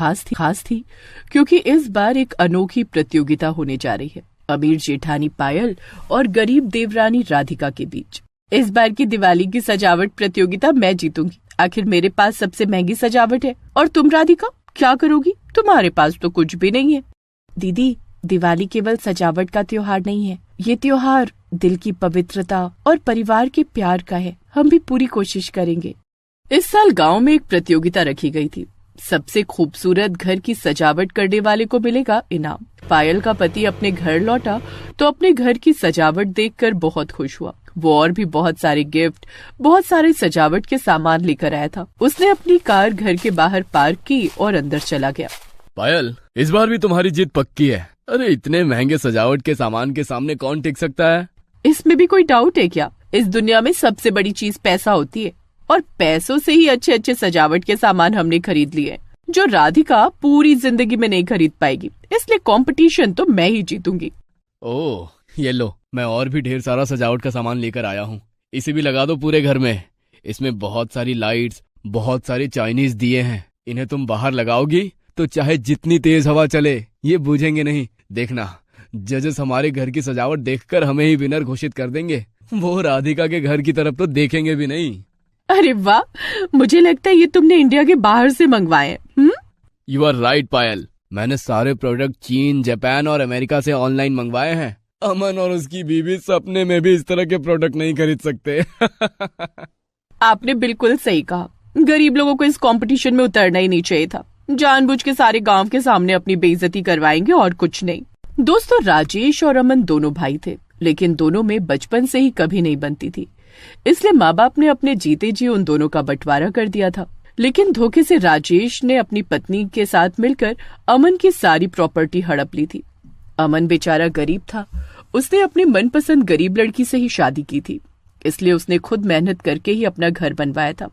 खास थी क्योंकि इस बार एक अनोखी प्रतियोगिता होने जा रही है अमीर जेठानी पायल और गरीब देवरानी राधिका के बीच। इस बार की दिवाली की सजावट प्रतियोगिता मैं जीतूंगी। आखिर मेरे पास सबसे महंगी सजावट है। और तुम राधिका क्या करोगी? तुम्हारे पास तो कुछ भी नहीं है। दीदी, दिवाली केवल सजावट का त्योहार नहीं है, ये त्योहार दिल की पवित्रता और परिवार के प्यार का है। हम भी पूरी कोशिश करेंगे। इस साल गांव में एक प्रतियोगिता रखी गई थी। सबसे खूबसूरत घर की सजावट करने वाले को मिलेगा इनाम। पायल का पति अपने घर लौटा तो अपने घर की सजावट देखकर बहुत खुश हुआ। वो और भी बहुत सारे गिफ्ट, बहुत सारे सजावट के सामान लेकर आया था। उसने अपनी कार घर के बाहर पार्क की और अंदर चला गया। पायल, इस बार भी तुम्हारी जीत पक्की है। अरे इतने महंगे सजावट के सामान के सामने कौन टिक सकता है? इसमें भी कोई डाउट है क्या? इस दुनिया में सबसे बड़ी चीज पैसा होती है और पैसों से ही अच्छे अच्छे सजावट के सामान हमने खरीद लिए, जो राधिका पूरी जिंदगी में नहीं खरीद पाएगी। इसलिए कंपटीशन तो मैं ही जीतूंगी। ओह, ये लो, मैं और भी ढेर सारा सजावट का सामान लेकर आया हूँ। इसे भी लगा दो पूरे घर में। इसमें बहुत सारी लाइट्स, बहुत सारे चाइनीज दिए हैं। इन्हें तुम बाहर लगाओगी तो चाहे जितनी तेज हवा चले ये बूझेंगे नहीं। देखना, जजेस हमारे घर की सजावट देखकर हमें ही विनर घोषित कर देंगे। वो राधिका के घर की तरफ तो देखेंगे भी नहीं। अरे वाह, मुझे लगता है ये तुमने इंडिया के बाहर से मंगवाए हैं। यू आर राइट पायल, मैंने सारे प्रोडक्ट चीन, जापान और अमेरिका से ऑनलाइन मंगवाए हैं। अमन और उसकी बीवी सपने में भी इस तरह के प्रोडक्ट नहीं खरीद सकते। आपने बिल्कुल सही कहा। गरीब लोगों को इस कंपटीशन में उतरना ही नहीं चाहिए था। जानबूझ के सारे गांव के सामने अपनी बेइज्जती करवाएंगे और कुछ नहीं। दोस्तों, राजेश और अमन दोनों भाई थे, लेकिन दोनों में बचपन से ही कभी नहीं बनती थी। इसलिए माँ बाप ने अपने जीते जी उन दोनों का बंटवारा कर दिया था। लेकिन धोखे से राजेश ने अपनी पत्नी के साथ मिलकर अमन की सारी प्रॉपर्टी हड़प ली थी। अमन बेचारा गरीब था। उसने अपनी मनपसंद गरीब लड़की से ही शादी की थी, इसलिए उसने खुद मेहनत करके ही अपना घर बनवाया था।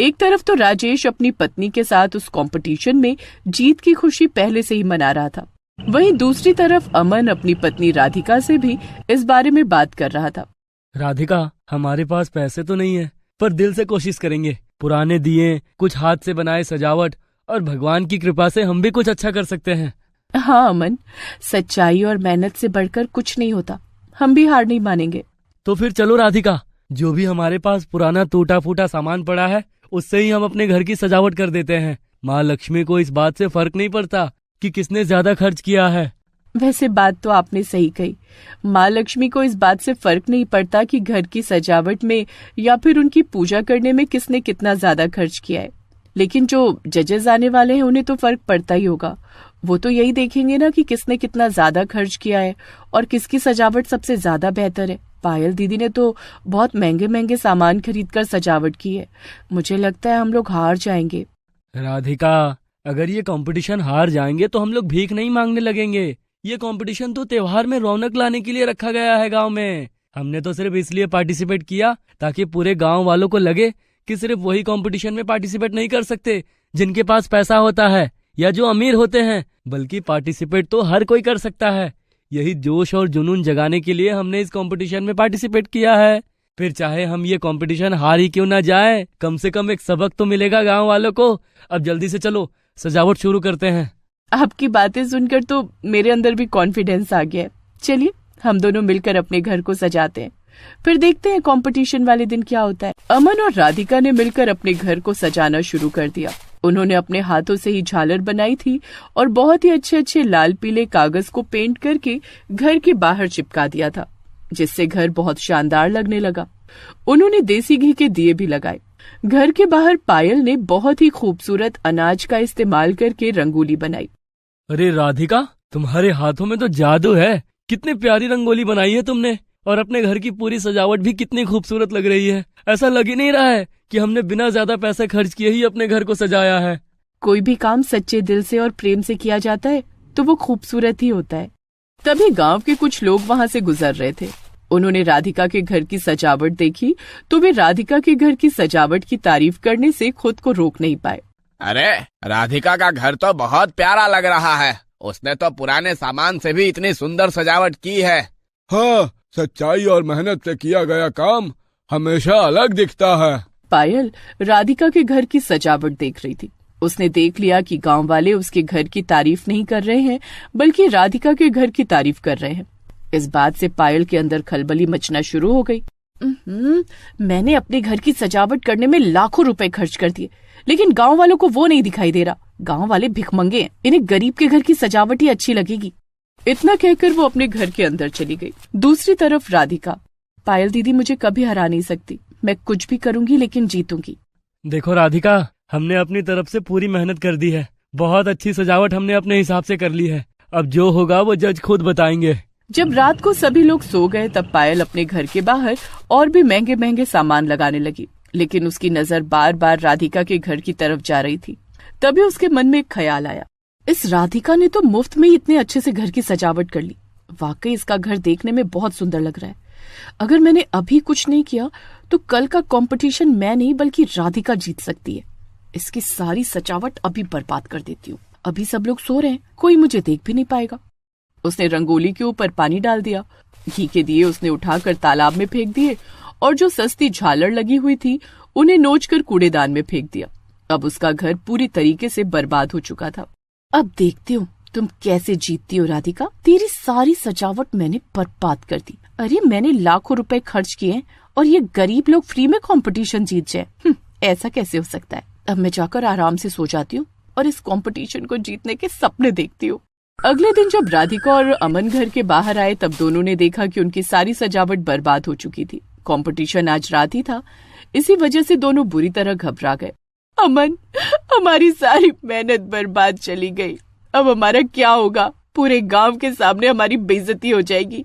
एक तरफ तो राजेश अपनी पत्नी के साथ उस कंपटीशन में जीत की खुशी पहले से ही मना रहा था, वहीं दूसरी तरफ अमन अपनी पत्नी राधिका से भी इस बारे में बात कर रहा था। राधिका, हमारे पास पैसे तो नहीं है, पर दिल से कोशिश करेंगे। पुराने दिए, कुछ हाथ से बनाए सजावट और भगवान की कृपा से हम भी कुछ अच्छा कर सकते हैं। हाँ अमन, सच्चाई और मेहनत से बढ़कर कुछ नहीं होता। हम भी हार नहीं मानेंगे। तो फिर चलो राधिका, जो भी हमारे पास पुराना टूटा फूटा सामान पड़ा है उससे ही हम अपने घर की सजावट कर देते हैं। माँ लक्ष्मी को इस बात से फर्क नहीं पड़ता कि किसने ज्यादा खर्च किया है। वैसे बात तो आपने सही कही। माँ लक्ष्मी को इस बात से फर्क नहीं पड़ता कि घर की सजावट में या फिर उनकी पूजा करने में किसने कितना ज्यादा खर्च किया है। लेकिन जो जजेस आने वाले हैं उन्हें तो फर्क पड़ता ही होगा। वो तो यही देखेंगे ना कि किसने कितना ज्यादा खर्च किया है और किसकी सजावट सबसे ज्यादा बेहतर है। पायल दीदी ने तो बहुत महंगे महंगे सामान खरीदकर सजावट की है। मुझे लगता है हम लोग हार जाएंगे। राधिका, अगर ये कंपटीशन हार जाएंगे तो हम लोग भीख नहीं मांगने लगेंगे। ये कंपटीशन तो त्योहार में रौनक लाने के लिए रखा गया है गांव में। हमने तो सिर्फ इसलिए पार्टिसिपेट किया ताकि पूरे गांव वालों को लगे कि सिर्फ वही कंपटीशन में पार्टिसिपेट नहीं कर सकते जिनके पास पैसा होता है या जो अमीर होते हैं, बल्कि पार्टिसिपेट तो हर कोई कर सकता है। यही जोश और जुनून जगाने के लिए हमने इस कंपटीशन में पार्टिसिपेट किया है। फिर चाहे हम ये कंपटीशन हार ही क्यों ना जाए, कम से कम एक सबक तो मिलेगा गांव वालों को। अब जल्दी से चलो, सजावट शुरू करते हैं। आपकी बातें सुनकर तो मेरे अंदर भी कॉन्फिडेंस आ गया है। चलिए हम दोनों मिलकर अपने घर को सजाते हैं, फिर देखते हैं कंपटीशन वाले दिन क्या होता है। अमन और राधिका ने मिलकर अपने घर को सजाना शुरू कर दिया। उन्होंने अपने हाथों से ही झालर बनाई थी और बहुत ही अच्छे अच्छे लाल पीले कागज को पेंट करके घर के बाहर चिपका दिया था, जिससे घर बहुत शानदार लगने लगा। उन्होंने देसी घी के दिए भी लगाए। घर के बाहर पायल ने बहुत ही खूबसूरत अनाज का इस्तेमाल करके रंगोली बनाई। अरे राधिका, तुम्हारे हाथों में तो जादू है। कितनी प्यारी रंगोली बनाई है तुमने, और अपने घर की पूरी सजावट भी कितनी खूबसूरत लग रही है। ऐसा लग ही नहीं रहा है कि हमने बिना ज्यादा पैसे खर्च किए ही अपने घर को सजाया है। कोई भी काम सच्चे दिल से और प्रेम से किया जाता है तो वो खूबसूरत ही होता है। तभी गांव के कुछ लोग वहां से गुजर रहे थे। उन्होंने राधिका के घर की सजावट देखी तो वे राधिका के घर की सजावट की तारीफ करने से खुद को रोक नहीं पाए। अरे, राधिका का घर तो बहुत प्यारा लग रहा है। उसने तो पुराने सामान से भी इतनी सुंदर सजावट की है। हाँ, सच्चाई और मेहनत से किया गया काम हमेशा अलग दिखता है। पायल राधिका के घर की सजावट देख रही थी। उसने देख लिया कि गांव वाले उसके घर की तारीफ नहीं कर रहे हैं बल्कि राधिका के घर की तारीफ कर रहे हैं। इस बात से पायल के अंदर खलबली मचना शुरू हो गई। मैंने अपने घर की सजावट करने में लाखों रुपए खर्च कर दिए, लेकिन गांव वालों को वो नहीं दिखाई दे रहा। गांव वाले भिखमंगे हैं, इन्हें गरीब के घर की सजावट ही अच्छी लगेगी। इतना कहकर वो अपने घर के अंदर चली गई। दूसरी तरफ राधिका, पायल दीदी मुझे कभी हरा नहीं सकती, मैं कुछ भी करूंगी लेकिन जीतूंगी। देखो राधिका, हमने अपनी तरफ से पूरी मेहनत कर दी है, बहुत अच्छी सजावट हमने अपने हिसाब से कर ली है। अब जो होगा वो जज खुद बताएंगे। जब रात को सभी लोग सो गए तब पायल अपने घर के बाहर और भी महंगे महंगे सामान लगाने लगी, लेकिन उसकी नजर बार बार राधिका के घर की तरफ जा रही थी। तभी उसके मन में एक ख्याल आया, इस राधिका ने तो मुफ्त में ही इतने अच्छे से घर की सजावट कर ली। वाकई इसका घर देखने में बहुत सुंदर लग रहा है। अगर मैंने अभी कुछ नहीं किया तो कल का कंपटीशन मैं नहीं बल्कि राधिका जीत सकती है। इसकी सारी सजावट अभी बर्बाद कर देती हूँ। अभी सब लोग सो रहे हैं, कोई मुझे देख भी नहीं पाएगा। उसने रंगोली के ऊपर पानी डाल दिया, घी के दिए उसने उठाकर तालाब में फेंक दिए और जो सस्ती झालर लगी हुई थी उन्हें नोचकर कूड़ेदान में फेंक दिया। अब उसका घर पूरी तरीके से बर्बाद हो चुका था। अब देखती हूँ तुम कैसे जीतती हो राधिका। तेरी सारी सजावट मैंने बर्बाद कर दी। अरे मैंने लाखों रुपए खर्च किए और ये गरीब लोग फ्री में कंपटीशन जीत जाए। ऐसा कैसे हो सकता है। अब मैं जाकर आराम से सो जाती हूँ और इस कंपटीशन को जीतने के सपने देखती हूँ। अगले दिन जब राधिका और अमन घर के बाहर आए तब दोनों ने देखा कि उनकी सारी सजावट बर्बाद हो चुकी थी। कंपटीशन आज रात ही था, इसी वजह से दोनों बुरी तरह घबरा गए। अमन, हमारी सारी मेहनत बर्बाद चली गई। अब हमारा क्या होगा। पूरे गांव के सामने हमारी बेइज्जती हो जाएगी।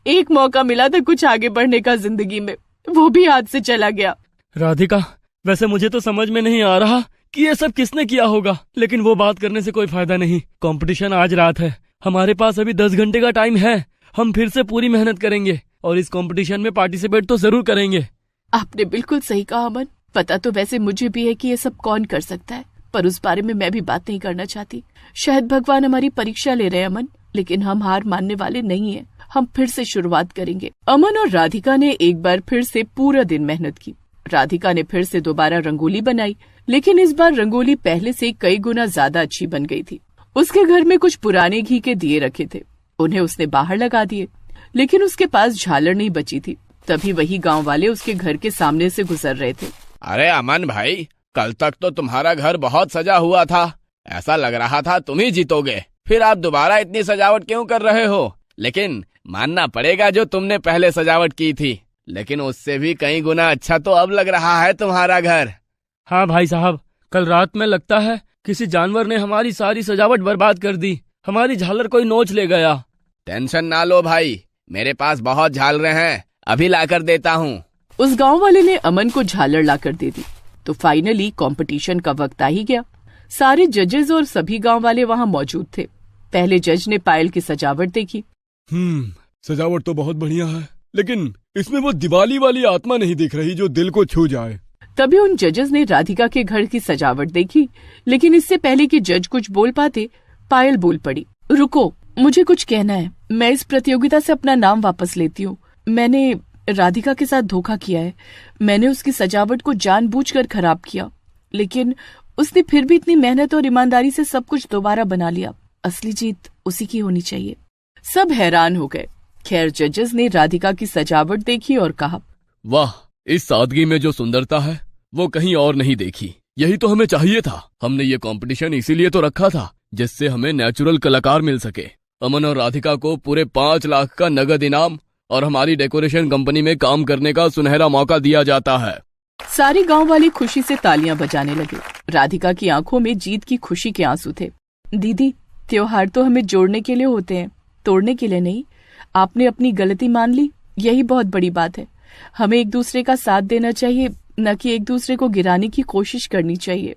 एक मौका मिला था कुछ आगे बढ़ने का जिंदगी में, वो भी हाथ से चला गया। राधिका, वैसे मुझे तो समझ में नहीं आ रहा कि ये सब किसने किया होगा, लेकिन वो बात करने से कोई फायदा नहीं। कंपटीशन आज रात है, हमारे पास अभी 10 घंटे का टाइम है। हम फिर से पूरी मेहनत करेंगे और इस कंपटीशन में पार्टिसिपेट तो जरूर करेंगे। आपने बिल्कुल सही कहा अमन। पता तो वैसे मुझे भी है कि ये सब कौन कर सकता है, पर उस बारे में मैं भी बात नहीं करना चाहती। शायद भगवान हमारी परीक्षा ले रहे हैं अमन, लेकिन हम हार मानने वाले नहीं हैं। हम फिर से शुरुआत करेंगे। अमन और राधिका ने एक बार फिर से पूरा दिन मेहनत की। राधिका ने फिर से दोबारा रंगोली बनाई, लेकिन इस बार रंगोली पहले से कई गुना ज्यादा अच्छी बन गई थी। उसके घर में कुछ पुराने घी के दिए रखे थे, उन्हें उसने बाहर लगा दिए, लेकिन उसके पास झालर नहीं बची थी। तभी वही गांव वाले उसके घर के सामने से गुजर रहे थे। अरे अमन भाई, कल तक तो तुम्हारा घर बहुत सजा हुआ था, ऐसा लग रहा था तुम ही जीतोगे। फिर आप दोबारा इतनी सजावट क्यों कर रहे हो? लेकिन मानना पड़ेगा जो तुमने पहले सजावट की थी, लेकिन उससे भी कई गुना अच्छा तो अब लग रहा है तुम्हारा घर। हाँ भाई साहब, कल रात में लगता है किसी जानवर ने हमारी सारी सजावट बर्बाद कर दी। हमारी झालर कोई नोच ले गया। टेंशन ना लो भाई, मेरे पास बहुत झालरें हैं, अभी लाकर देता हूँ। उस गांव वाले ने अमन को झालर लाकर दे दी। तो फाइनली कंपटीशन का वक्त आ ही गया। सारे जजेस और सभी गांव वाले वहां मौजूद थे। पहले जज ने पायल की सजावट देखी। सजावट तो बहुत बढ़िया है, लेकिन इसमें वो दिवाली वाली आत्मा नहीं दिख रही जो दिल को छू जाए। तभी उन जजेस ने राधिका के घर की सजावट देखी, लेकिन इससे पहले कि जज कुछ बोल पाते, पायल बोल पड़ी। रुको, मुझे कुछ कहना है। मैं इस प्रतियोगिता से अपना नाम वापस लेती हूँ। मैंने राधिका के साथ धोखा किया है। मैंने उसकी सजावट को जानबूझकर खराब किया, लेकिन उसने फिर भी इतनी मेहनत और ईमानदारी से सब कुछ दोबारा बना लिया। असली जीत उसी की होनी चाहिए। सब हैरान हो गए। खैर, जजेस ने राधिका की सजावट देखी और कहा, वाह, इस सादगी में जो सुंदरता है वो कहीं और नहीं देखी। यही तो हमें चाहिए था। हमने ये कंपटीशन इसीलिए तो रखा था जिससे हमें नेचुरल कलाकार मिल सके। अमन और राधिका को पूरे 5 लाख का नगद इनाम और हमारी डेकोरेशन कंपनी में काम करने का सुनहरा मौका दिया जाता है। सारे गांव वाले खुशी से तालियां बजाने लगे। राधिका की आंखों में जीत की खुशी के आंसू थे। दीदी, त्योहार तो हमें जोड़ने के लिए होते हैं, तोड़ने के लिए नहीं। आपने अपनी गलती मान ली, यही बहुत बड़ी बात है। हमें एक दूसरे का साथ देना चाहिए, न कि एक दूसरे को गिराने की कोशिश करनी चाहिए।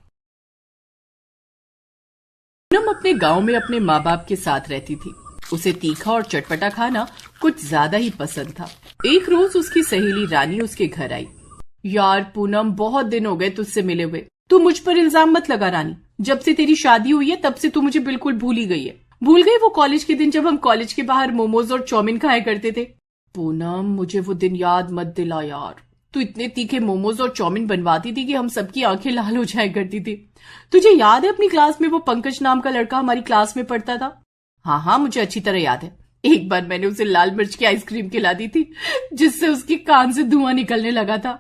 पूनम अपने गांव में अपने माँ बाप के साथ रहती थी। उसे तीखा और चटपटा खाना कुछ ज्यादा ही पसंद था। एक रोज उसकी सहेली रानी उसके घर आई। यार पूनम, बहुत दिन हो गए तुझसे मिले हुए। तू मुझ पर इल्जाम मत लगा रानी। जब से तेरी शादी हुई है तब से तू मुझे बिल्कुल भूल ही गई है। भूल गई वो कॉलेज के दिन जब हम कॉलेज के बाहर मोमोज और चाउमीन खाया करते थे। पूनम, मुझे वो दिन याद मत दिला यार। तू इतने तीखे मोमोज और चाउमीन बनवाती थी कि हम सबकी आंखें लाल हो जाया करती थी। तुझे याद है अपनी क्लास में वो पंकज नाम का लड़का हमारी क्लास में पढ़ता था? हाँ, मुझे अच्छी तरह याद है। एक बार मैंने उसे लाल मिर्च की आइसक्रीम खिला दी थी जिससे उसके कान से धुआं निकलने लगा था।